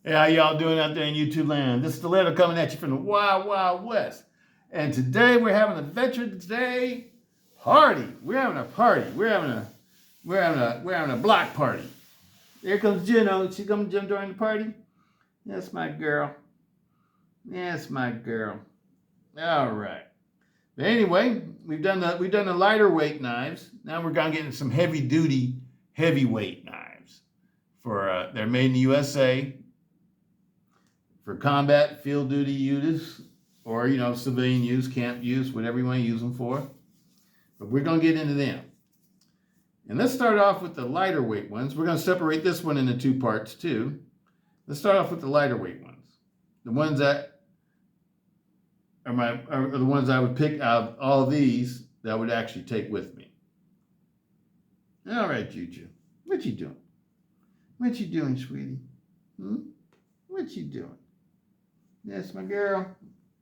Hey, how y'all doing out there in YouTube land? This is Stiletto coming at you from the Wild Wild West. And today we're having a Veterans Day party. We're having a party. We're having a block party. Here comes Jenno. She come join the party. That's my girl. That's my girl. All right. But anyway, we've done the lighter weight knives. Now we're gonna get into some heavy duty, heavyweight knives. They're made in the USA. For combat, field duty use, or civilian use, camp use, whatever you want to use them for. But we're going to get into them. And let's start off with the lighter weight ones. We're going to separate this one into two parts too. Let's start off with the lighter weight ones. The ones that are the ones I would pick out of all of these that I would actually take with me. All right, Juju. What you doing? What you doing, sweetie? What you doing? Yes, my girl.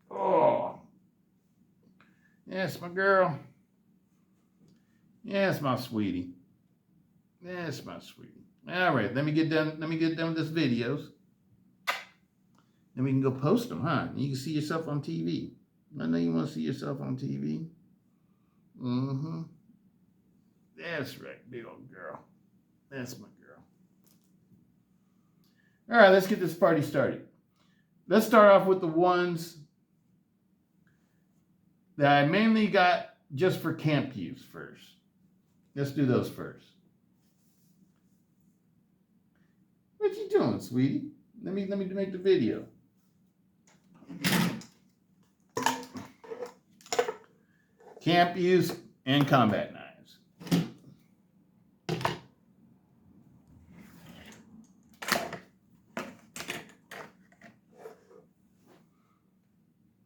Oh. Yes, my girl. Yes, my sweetie. Yes, my sweetie. All right, let me get done with this videos. Then we can go post them, huh? You can see yourself on TV. I know you want to see yourself on TV. That's right, big old girl. That's my girl. All right, let's get this party started. Let's start off with the ones that I mainly got just for camp use first. Let's do those first. What you doing, sweetie? Let me make the video. Camp use and combat knives.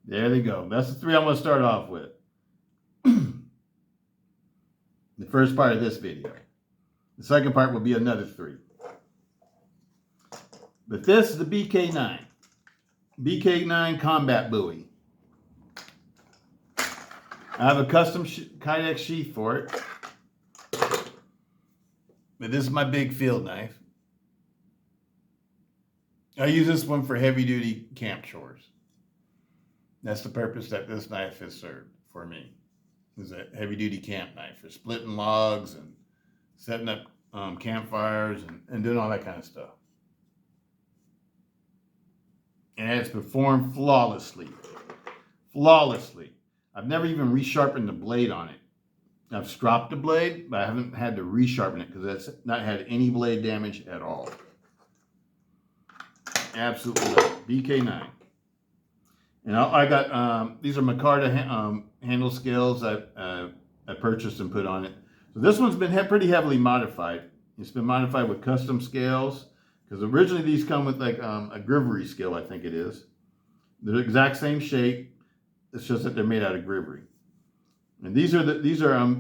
There they go. That's the three I'm going to start off with. The first part of this video. The second part will be another three. But this is the BK9. BK9 Combat Bowie. I have a custom Kydex sheath for it. But this is my big field knife. I use this one for heavy duty camp chores. That's the purpose that this knife has served for me. It's a heavy-duty camp knife for splitting logs and setting up campfires and doing all that kind of stuff. And it's performed flawlessly. Flawlessly. I've never even resharpened the blade on it. I've stropped the blade, but I haven't had to resharpen it because it's not had any blade damage at all. Absolutely love it. BK9. And I got, these are Micarta handle scales I purchased and put on it. So this one's been pretty heavily modified. It's been modified with custom scales, because originally these come with like a grivery scale, I think it is. They're the exact same shape. It's just that they're made out of grivery. And these are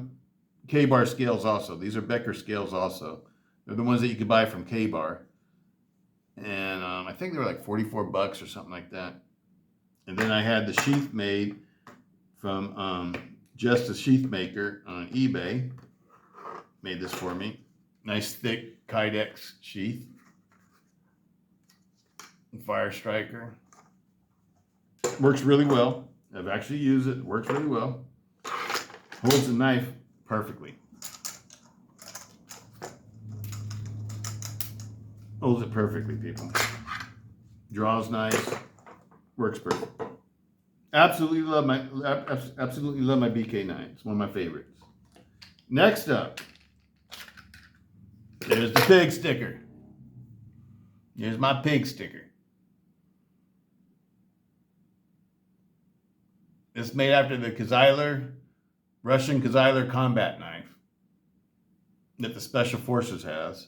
K-bar scales also. These are Becker scales also. They're the ones that you could buy from K-bar. And I think they were like $44 or something like that. And then I had the sheath made from Just a Sheath Maker on eBay. Made this for me. Nice thick Kydex sheath. Fire striker. Works really well. I've actually used it. Works really well. Holds the knife perfectly. Holds it perfectly, people. Draws nice. Works perfect. Absolutely love my BK9. It's one of my favorites. Next up, there's the pig sticker. Here's my pig sticker. It's made after the Russian Kizailer combat knife that the Special Forces has.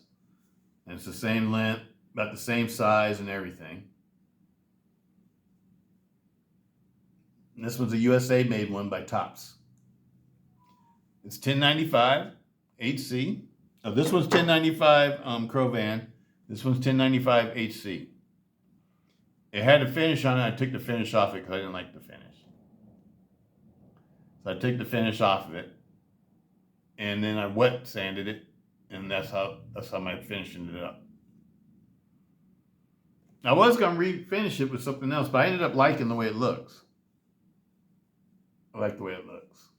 And it's the same length, about the same size and everything. And this one's a USA made one by Tops. It's $10.95 HC. Oh, this one's $10.95 Crovan. This one's $10.95 HC. It had a finish on it. I took the finish off it because I didn't like the finish. So I took the finish off of it, and then I wet sanded it, and that's how my finish ended up. I was going to refinish it with something else, but I ended up liking the way it looks. I like the way it looks.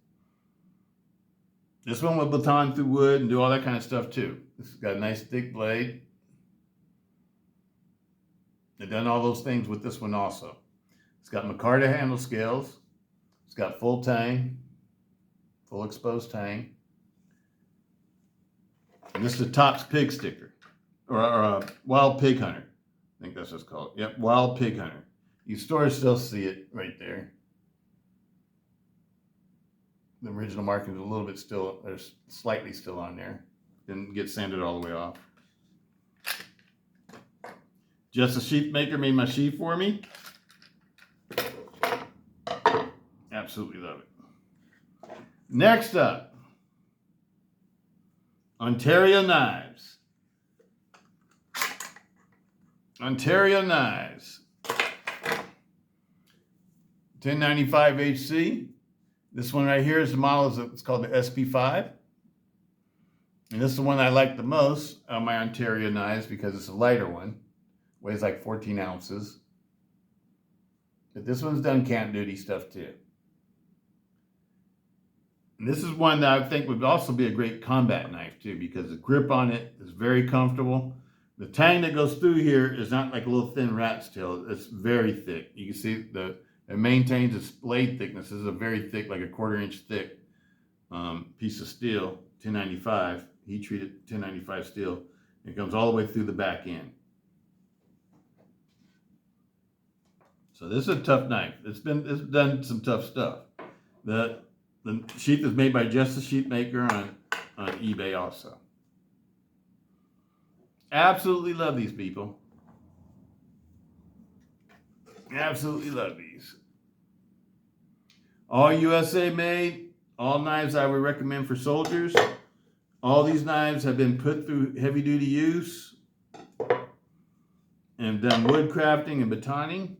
This one will baton through wood and do all that kind of stuff too. It's got a nice thick blade. They've done all those things with this one also. It's got micarta handle scales. It's got full tang, full exposed tang. And this is the Tops Pig Sticker, or Wild Pig Hunter. I think that's what it's called. Yep, Wild Pig Hunter. You stores still see it right there. The original marking is a little bit still, there's slightly still on there. Didn't get sanded all the way off. Just a sheath maker made my sheath for me. Absolutely love it. Next up, Ontario Knives. Ontario Knives. 1095 HC. This one right here is the model, it's called the SP5. And this is the one I like the most on my Ontario knives because it's a lighter one. Weighs like 14 ounces. But this one's done camp duty stuff too. And this is one that I think would also be a great combat knife too, because the grip on it is very comfortable. The tang that goes through here is not like a little thin rat's tail. It's very thick. You can see it maintains its blade thickness. This is a very thick, like a 1/4 inch thick piece of steel, 1095, heat treated 1095 steel. It comes all the way through the back end. So this is a tough knife. It's done some tough stuff. The sheath is made by Just a Sheath Maker on eBay also. Absolutely love these, people. Absolutely love these. All USA made. All knives I would recommend for soldiers. All these knives have been put through heavy duty use and done wood crafting and batoning.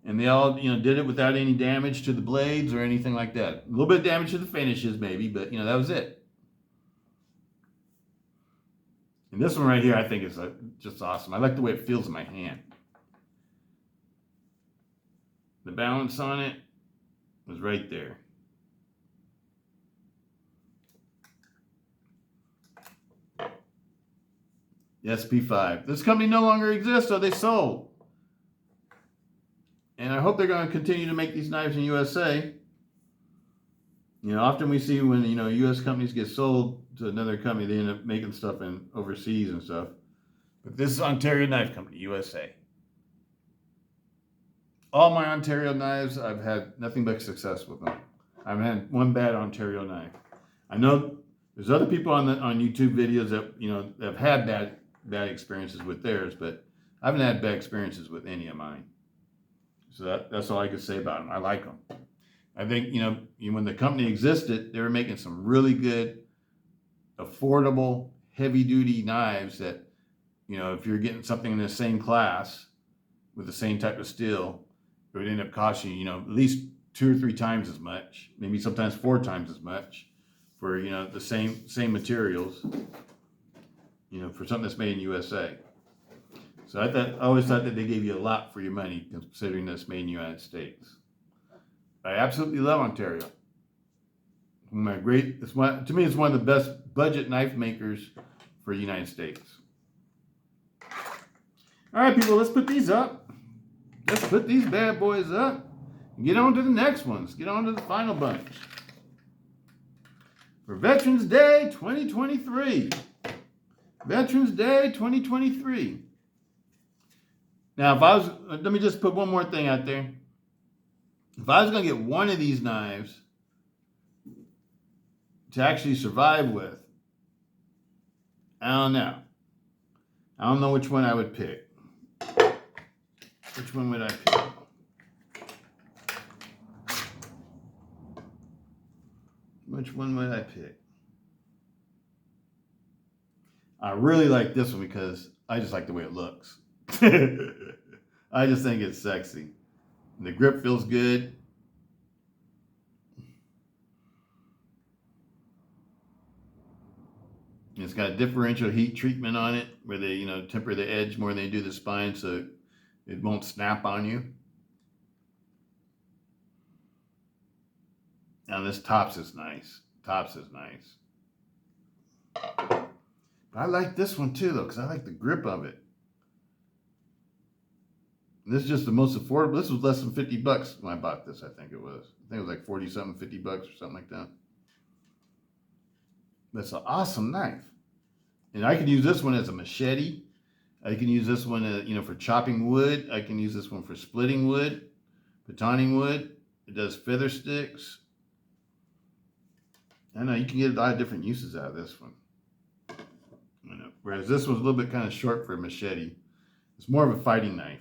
And they all, did it without any damage to the blades or anything like that. A little bit of damage to the finishes maybe, but that was it. And this one right here, I think is just awesome. I like the way it feels in my hand. The balance on it was right there. The SP5. This company no longer exists, so they sold. And I hope they're going to continue to make these knives in USA. Often we see when, U.S. companies get sold to another company, they end up making stuff in overseas and stuff. But this is Ontario Knife Company, USA. All my Ontario knives, I've had nothing but success with them. I haven't had one bad Ontario knife. I know there's other people on YouTube videos that, that have had bad experiences with theirs, but I haven't had bad experiences with any of mine. So that's all I can say about them. I like them. I think, when the company existed, they were making some really good, affordable, heavy-duty knives that, if you're getting something in the same class with the same type of steel, it would end up costing you, at least 2 or 3 times as much, maybe sometimes 4 times as much for, the same materials, for something that's made in USA. So I always thought that they gave you a lot for your money, considering that's made in the United States. I absolutely love Ontario. To me, it's one of the best budget knife makers for the United States. All right, people, let's put these up. Let's put these bad boys up and get on to the next ones. Get on to the final bunch. For Veterans Day 2023. Veterans Day 2023. Now, let me just put one more thing out there. If I was going to get one of these knives to actually survive with, I don't know. I don't know which one I would pick. Which one would I pick? Which one would I pick? I really like this one because I just like the way it looks. I just think it's sexy. The grip feels good. It's got a differential heat treatment on it where they, temper the edge more than they do the spine so it won't snap on you. Now this tops is nice. Tops is nice. But I like this one too though, because I like the grip of it. And this is just the most affordable. This was less than $50 when I bought this, I think it was. I think it was like 40 something, $50 or something like that. That's an awesome knife. And I could use this one as a machete. I can use this one, for chopping wood. I can use this one for splitting wood, batoning wood. It does feather sticks. I know you can get a lot of different uses out of this one. Whereas this one's a little bit kind of short for a machete. It's more of a fighting knife.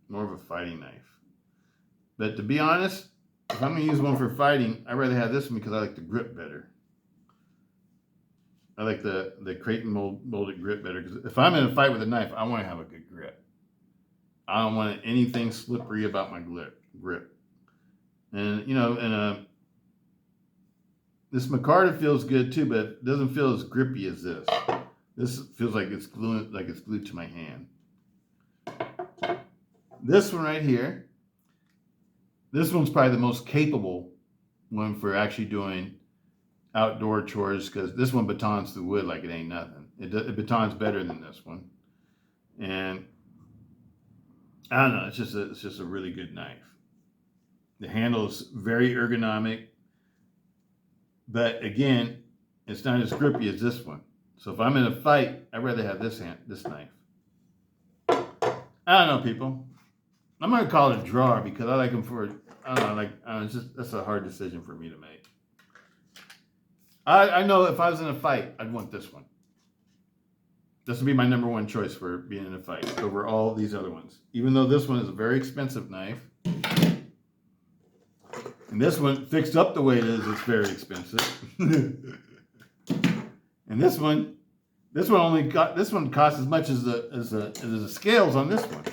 More of a fighting knife. But to be honest, if I'm going to use one for fighting, I'd rather have this one because I like the grip better. I like the Creighton molded grip better because if I'm in a fight with a knife, I want to have a good grip. I don't want anything slippery about my grip. And, this micarta feels good too, but it doesn't feel as grippy as this. This feels like it's glued to my hand. This one right here, this one's probably the most capable one for actually doing outdoor chores because this one batons through wood like it ain't nothing. It batons better than this one. And I don't know, it's just a really good knife. The handle is very ergonomic, but again, it's not as grippy as this one. So if I'm in a fight, I'd rather have this knife. I don't know, people. I'm gonna call it a drawer because I like them for, I don't know, that's a hard decision for me to make. I know if I was in a fight, I'd want this one. This would be my number one choice for being in a fight over all these other ones. Even though this one is a very expensive knife. And this one, fixed up the way it is, it's very expensive. And this one costs as much as the scales on this one.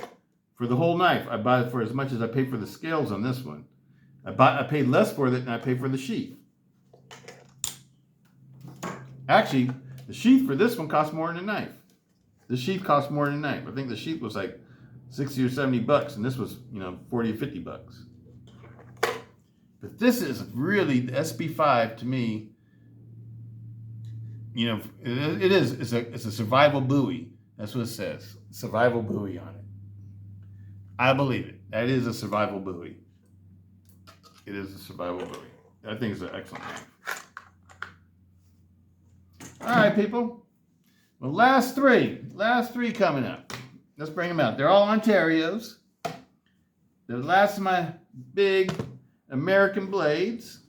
For the whole knife, I bought it for as much as I paid for the scales on this one. I paid less for it than I paid for the sheath. Actually, the sheath for this one costs more than the knife. The sheath costs more than the knife. I think the sheath was like $60 or $70, and this was, $40 or $50. But this is really, the SB5 to me, it is. It's a survival buoy. That's what it says. Survival buoy on it. I believe it. That is a survival buoy. It is a survival buoy. I think it's an excellent knife. All right, people. Well, last three coming up. Let's bring them out. They're all Ontarios. They're the last of my big American blades.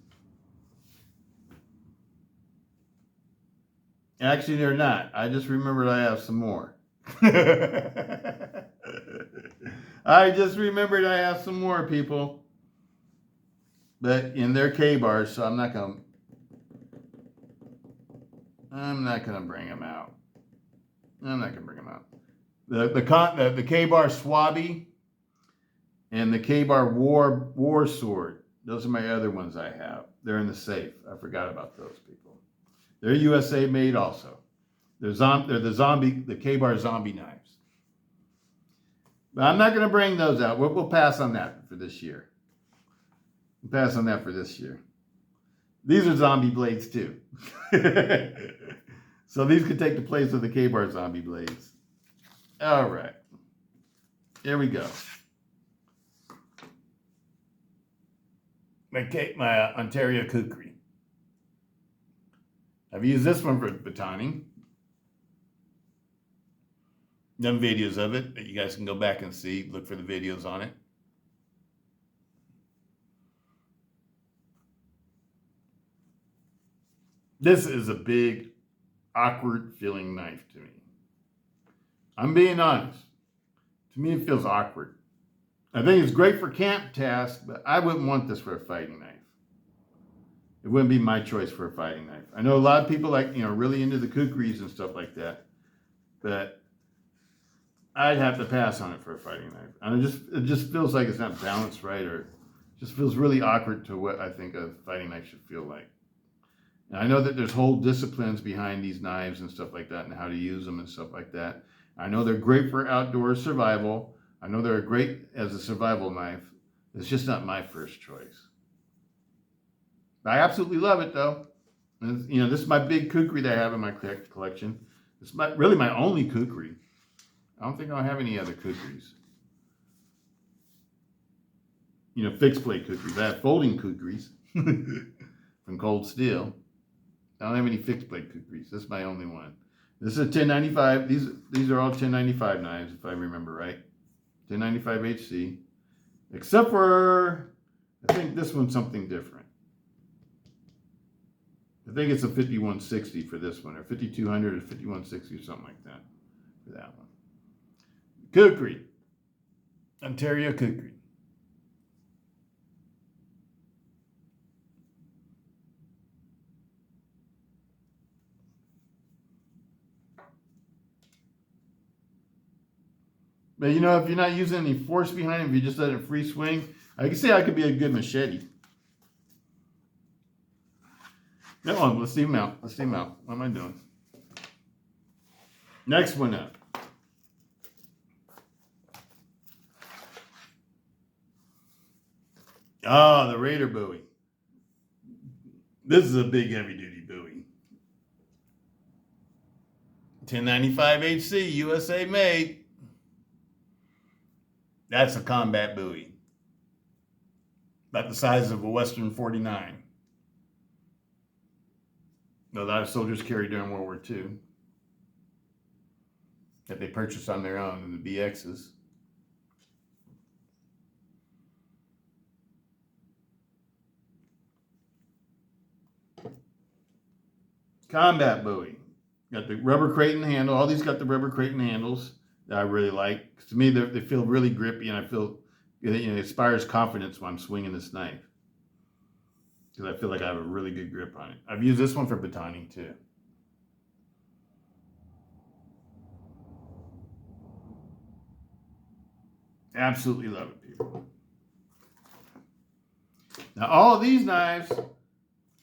Actually, they're not. I just remembered I have some more. I just remembered I have some more, people. But in their K-bars, so I'm not gonna bring them out. The K-bar Swabby and the K-bar War Sword. Those are my other ones I have. They're in the safe. I forgot about those, people. They're USA made also. They're the K-bar zombie knives. But I'm not going to bring those out. We'll pass on that for this year. These are zombie blades too. So these could take the place of the K-bar zombie blades. All right. Here we go. My Ontario kukri. I've used this one for batoning. Done videos of it that you guys can go back and see. Look for the videos on it. This is a big, awkward feeling knife to me. I'm being honest. To me, it feels awkward. I think it's great for camp tasks, but I wouldn't want this for a fighting knife. It wouldn't be my choice for a fighting knife. I know a lot of people really into the kukris and stuff like that, but I'd have to pass on it for a fighting knife. And it just feels like it's not balanced right, or just feels really awkward to what I think a fighting knife should feel like. And I know that there's whole disciplines behind these knives and stuff like that and how to use them and stuff like that. I know they're great for outdoor survival. I know they're great as a survival knife. It's just not my first choice. I absolutely love it though. And, you know, this is my big kukri that I have in my collection. It's really my only kukri. I don't think I'll have any other kukris. You know, fixed blade kukris. I have folding kukris from Cold Steel. I don't have any fixed blade kukris. This is my only one. This is a 1095. These are all 1095 knives, if I remember right. 1095 HC. Except for, I think this one's something different. I think it's a 5160 for this one, or 5200 or 5160 or something like that for that one. Kukri. Ontario Kukri. But you know, if you're not using any force behind it, if you just let it free swing, I can say I could be a good machete. No, let's see him out. Let's see him out. What am I doing? Next one up. Ah, the Raider Bowie. This is a big heavy duty Bowie. 1095 HC, USA made. That's a combat Bowie. About the size of a Western 49. A lot of soldiers carried during World War II. That they purchased on their own in the BXs. Combat Bowie. Got the rubber crate and handle. All these got the rubber crate and handles that I really like. To me, they feel really grippy, and I feel, you know, it inspires confidence when I'm swinging this knife. Because I feel like I have a really good grip on it. I've used this one for batoning too. Absolutely love it, people. Now, all of these knives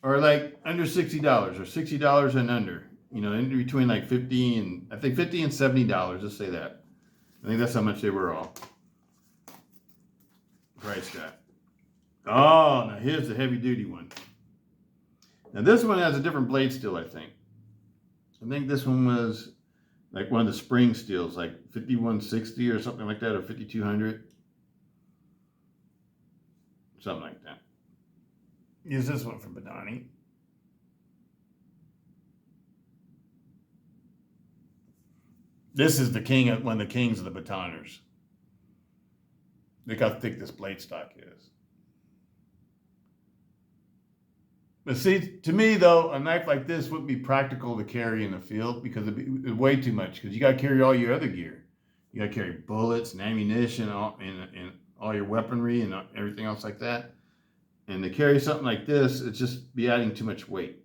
are like under $60 or $60 and under. You know, in between like $50 and $70. Let's say that. I think that's how much they were all priced at. Oh, now here's the heavy duty one. Now this one has a different blade steel, I think. I think this one was like one of the spring steels, like 5160 or something like that, or 5200. Something like that. Use this one for batoning. This is the one of the kings of the batoners. Look how thick this blade stock is. But see, to me though, a knife like this wouldn't be practical to carry in the field because it'd be way too much. Because you got to carry all your other gear. You got to carry bullets and ammunition and all your weaponry and everything else like that. And to carry something like this, it's just be adding too much weight.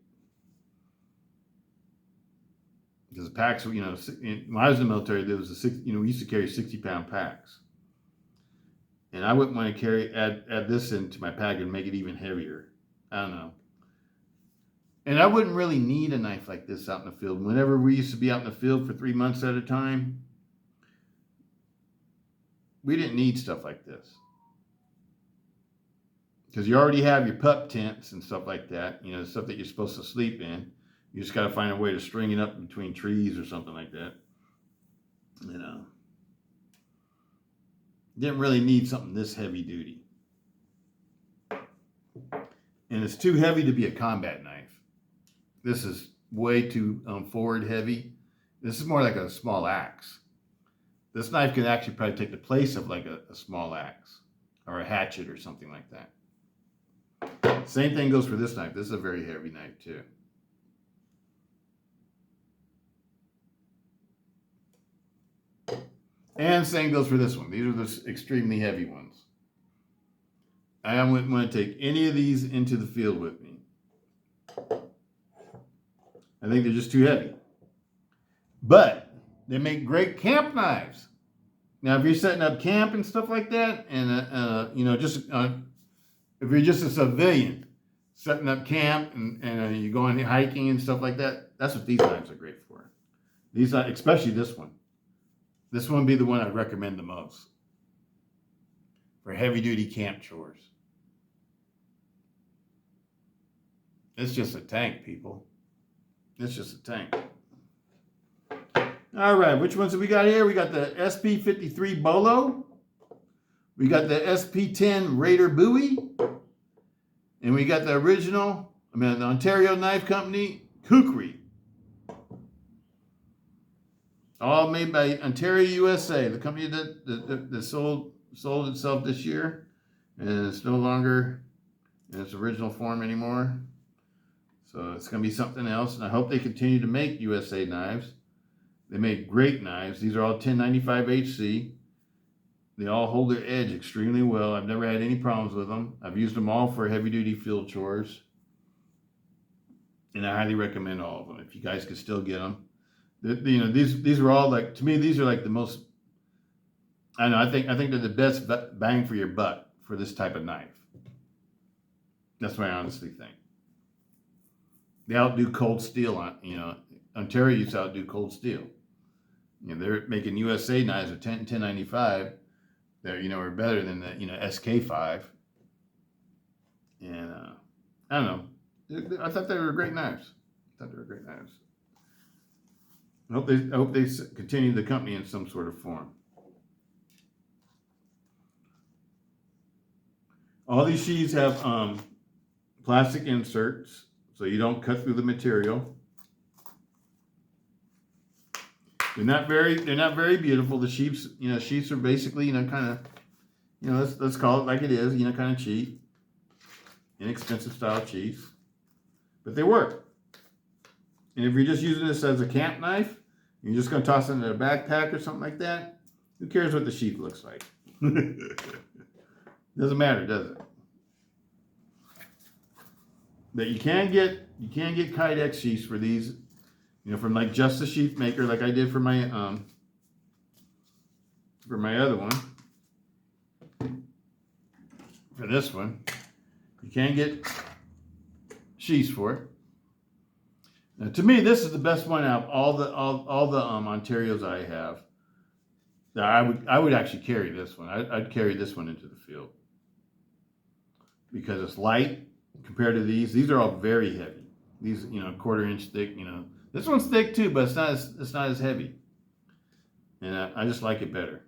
Because the packs, you know, when I was in the military, there was we used to carry 60-pound packs. And I wouldn't want to add this into my pack and make it even heavier. I don't know. And I wouldn't really need a knife like this out in the field. Whenever we used to be out in the field for 3 months at a time, we didn't need stuff like this. Because you already have your pup tents and stuff like that, you know, stuff that you're supposed to sleep in. You just got to find a way to string it up between trees or something like that. You know. Didn't really need something this heavy duty. And it's too heavy to be a combat knife. This is way too forward heavy. This is more like a small axe. This knife can actually probably take the place of like a small axe or a hatchet or something like that. Same thing goes for this knife. This is a very heavy knife too. And same goes for this one. These are the extremely heavy ones. I wouldn't want to take any of these into the field with me. I think they're just too heavy. But they make great camp knives. Now, if you're setting up camp and stuff like that, and if you're just a civilian, setting up camp and you going hiking and stuff like that. That's what these knives are great for. These, especially this one. This one would be the one I'd recommend the most for heavy duty camp chores. It's just a tank, people. It's just a tank. All right, which ones have we got here? We got the SP53 Bolo. We got the SP10 Raider Bowie. And we got the original, the Ontario Knife Company, Kukri. All made by Ontario, USA, the company that sold itself this year. And it's no longer in its original form anymore. So it's going to be something else. And I hope they continue to make USA knives. They make great knives. These are all 1095 HC. They all hold their edge extremely well. I've never had any problems with them. I've used them all for heavy-duty field chores. And I highly recommend all of them if you guys could still get them. These are all like, to me, these are like the most, I know, I think they're the best bang for your buck for this type of knife. That's what I honestly think. They outdo cold steel on, Ontario used to outdo cold steel. They're making USA knives at 1095. They're, are better than the, SK5. And I don't know. I thought they were great knives. I hope they continue the company in some sort of form. All these sheaths have plastic inserts, so you don't cut through the material. They're not very beautiful. The sheaths are basically, kind of, let's call it like it is, kind of cheap, inexpensive style sheaths, but they work. And if you're just using this as a camp knife, you're just going to toss it into a backpack or something like that, who cares what the sheath looks like? Doesn't matter, does it? But you can get Kydex sheaths for these. From like Just the Sheath Maker, like I did for my other one. For this one, you can get sheaths for it. Now, to me, this is the best one out of all the Ontarios I have. I would actually carry this one. I'd carry this one into the field because it's light compared to these. These are all very heavy. These, 1/4 inch thick. This one's thick too, but it's not as heavy, and I just like it better.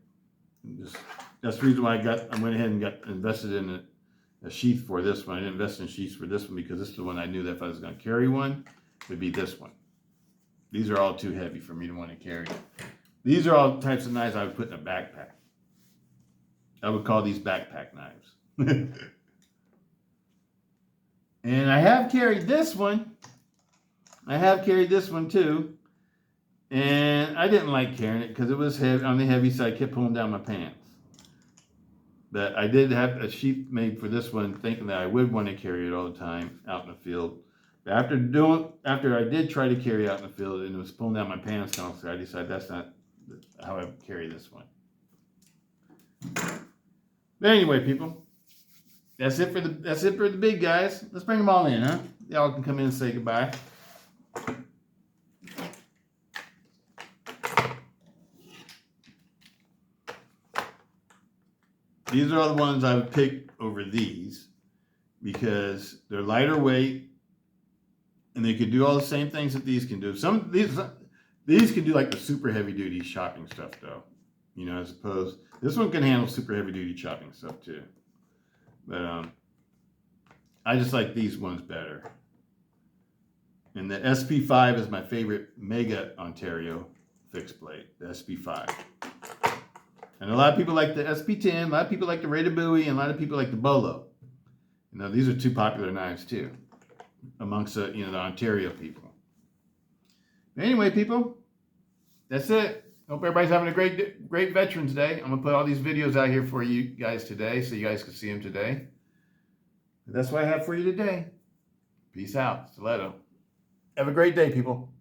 That's the reason why I went ahead and got invested in a sheath for this one. I didn't invest in sheaths for this one because this is the one I knew that if I was going to carry one, it would be this one. These are all too heavy for me to want to carry. These are all types of knives I would put in a backpack. I would call these backpack knives. And I have carried this one. I have carried this one too, and I didn't like carrying it because it was heavy, on the heavy side. I kept pulling down my pants. But I did have a sheath made for this one, thinking that I would want to carry it all the time out in the field. But after I did try to carry out in the field and it was pulling down my pants constantly, I decided that's not how I carry this one. But anyway, people, that's it for the big guys. Let's bring them all in, huh? Y'all can come in and say goodbye. These are all the ones I would pick over these because they're lighter weight and they could do all the same things that these can do. Some of these can do like the super heavy duty chopping stuff though, as opposed, this one can handle super heavy duty chopping stuff too. But I just like these ones better. And the SP5 is my favorite Mega Ontario fixed blade, the SP5. And a lot of people like the SP10, a lot of people like the Raider Bowie, and a lot of people like the Bolo. These are two popular knives too, amongst the Ontario people. But anyway, people, that's it. Hope everybody's having a great Veterans Day. I'm gonna put all these videos out here for you guys today, so you guys can see them today. But that's what I have for you today. Peace out, Stiletto. Have a great day, people.